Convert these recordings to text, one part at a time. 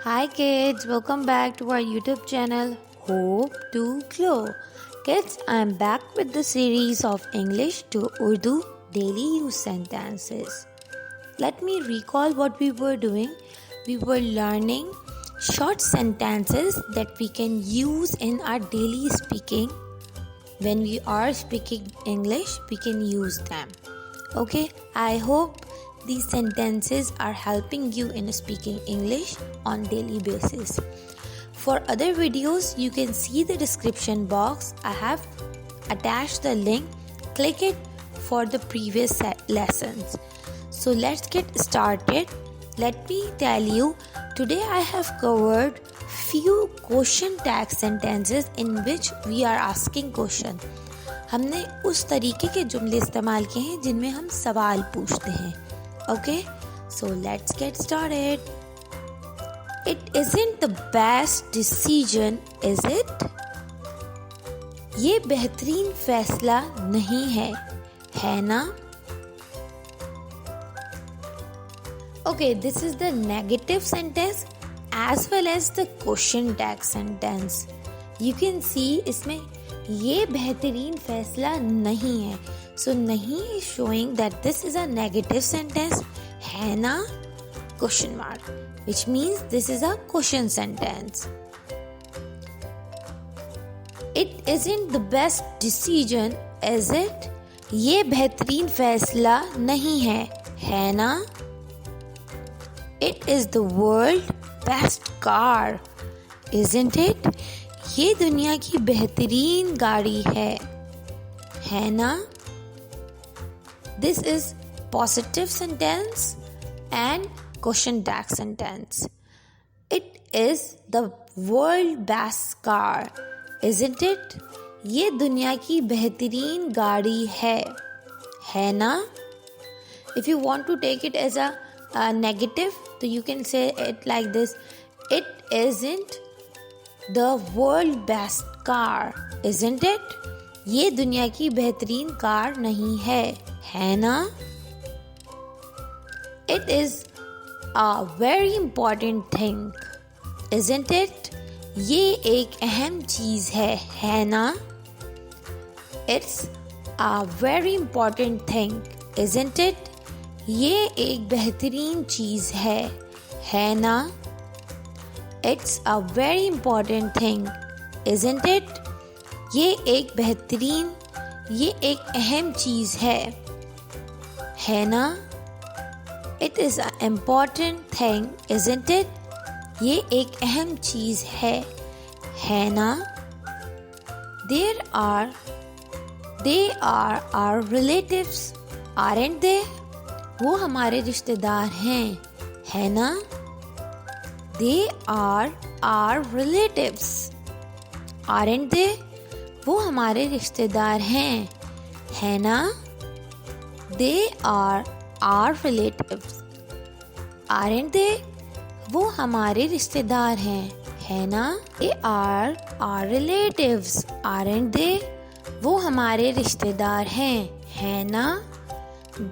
Hi kids, welcome back to our YouTube channel Hope to Glow. Kids, I am back with the series of English to Urdu daily use sentences. Let me recall what we were doing. We were learning short sentences that we can use in our daily speaking. When we are speaking English, we can use them. Okay, I hope these sentences are helping you in speaking English on daily basis. For other videos, you can see the description box. I have attached the link. Click it for the previous lessons. So let's get started. Let me tell you, today I have covered few question tag sentences in which we are asking question. हमने उस तरीके के जुमले इस्तेमाल किए हैं जिनमें हम सवाल पूछते हैं. Okay, so let's get started. It isn't the best decision, is it? ये बेहतरीन फैसला नहीं है ना? Okay, this is the negative sentence as well as the question tag sentence. You can see इसमें ये बेहतरीन फैसला नहीं है. सो नहीं is showing that this is a negative sentence, है ना? Question mark, which means this is a question sentence. It isn't the best decision, is it? ये बेहतरीन फैसला नहीं है ना? It is the world best car, isn't it? ये दुनिया की बेहतरीन गाड़ी है ना? This is positive sentence and question tag sentence. It is the world best car, isn't it? ये दुनिया की बेहतरीन गाड़ी है ना? If you want to take it as a negative, so you can say it like this: It isn't the world best car, isn't it? ये दुनिया की बेहतरीन कार नहीं है ना? It is a very important thing, isn't it? ये एक अहम चीज है ना? It's a very important thing, isn't it? ये एक बेहतरीन चीज है ना? It's a very important thing, isn't it? ये एक अहम चीज है ना? It is an important thing, isn't it? ये एक अहम चीज है ना? They are our relatives, aren't they? वो हमारे रिश्तेदार है ना? They are our relatives, aren't they? वो हमारे रिश्तेदार है ना? They are our relatives, aren't they? वो हमारे रिश्तेदार है ना? They are our relatives, aren't they? वो हमारे रिश्तेदार है ना?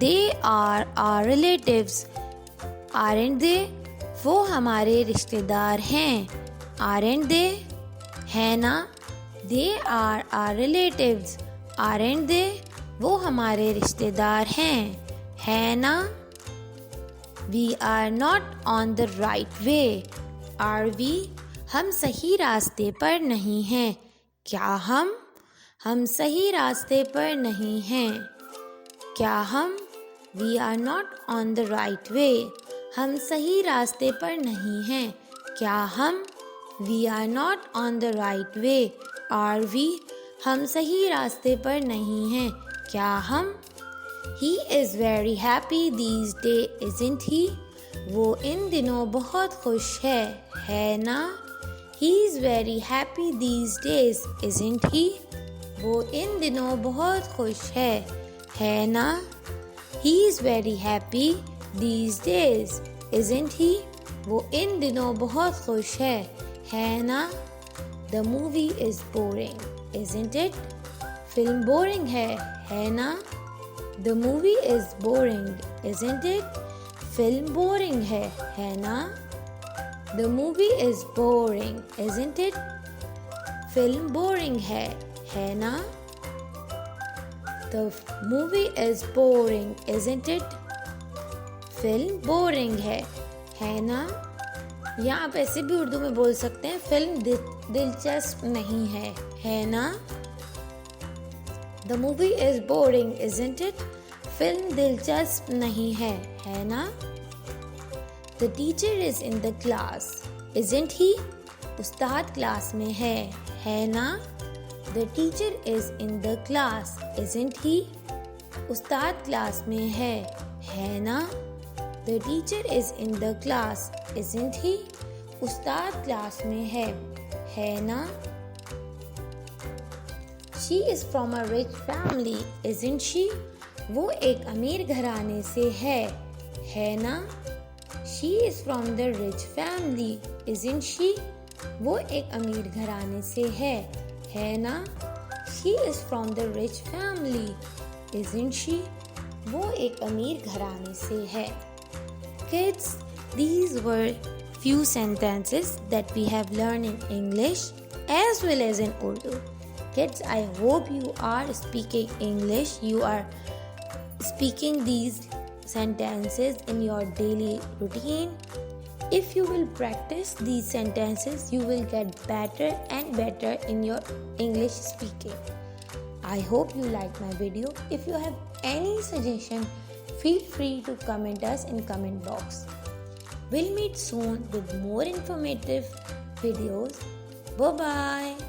They are our relatives, aren't they? वो हमारे रिश्तेदार aren't they? है ना? They are our relatives, aren't they? वो हमारे रिश्तेदार है ना? We are not on the right way, are we? हम सही रास्ते पर नहीं हैं. क्या हम सही रास्ते पर नहीं हैं. क्या हम? We are not on the right way. हम सही रास्ते पर नहीं हैं. क्या हम? We are not on the right way, are we? हम सही रास्ते पर नहीं हैं. क्या हम? He is very happy these days, isn't he? वो इन दिनों बहुत खुश है ना? He is very happy these days, isn't he? वो इन दिनों बहुत खुश है ना? He is very happy these days, isn't he? वो इन दिनों बहुत खुश है ना? The movie is boring, isn't it? Film boring है ना? The movie is boring, isn't it? Film boring है ना? The movie is boring, isn't it? Film boring है ना? The movie is boring, isn't it? Film boring है ना? या आप ऐसे भी उर्दू में बोल सकते हैं फिल्म दिलचस्प नहीं है ना? The movie is boring, isn't it? Film दिलचस्प नहीं है ना? The teacher is in the class, isn't he? Ustad class में है ना? The teacher is in the class, isn't he? Ustad class में है ना? The teacher is in the class, isn't he? Ustad class में है ना? She is from a rich family, isn't she? वो एक अमीर घराने से है ना? She is from the rich family, isn't she? वो एक अमीर घराने से है ना? She is from the rich family, isn't she? वो एक अमीर घराने से है. Kids, these were few sentences that we have learned in English as well as in Urdu. Kids, I hope you are speaking English. You are speaking these sentences in your daily routine. If you will practice these sentences, you will get better and better in your English speaking. I hope you like my video. If you have any suggestion, feel free to comment us in comment box. We'll meet soon with more informative videos. Bye bye.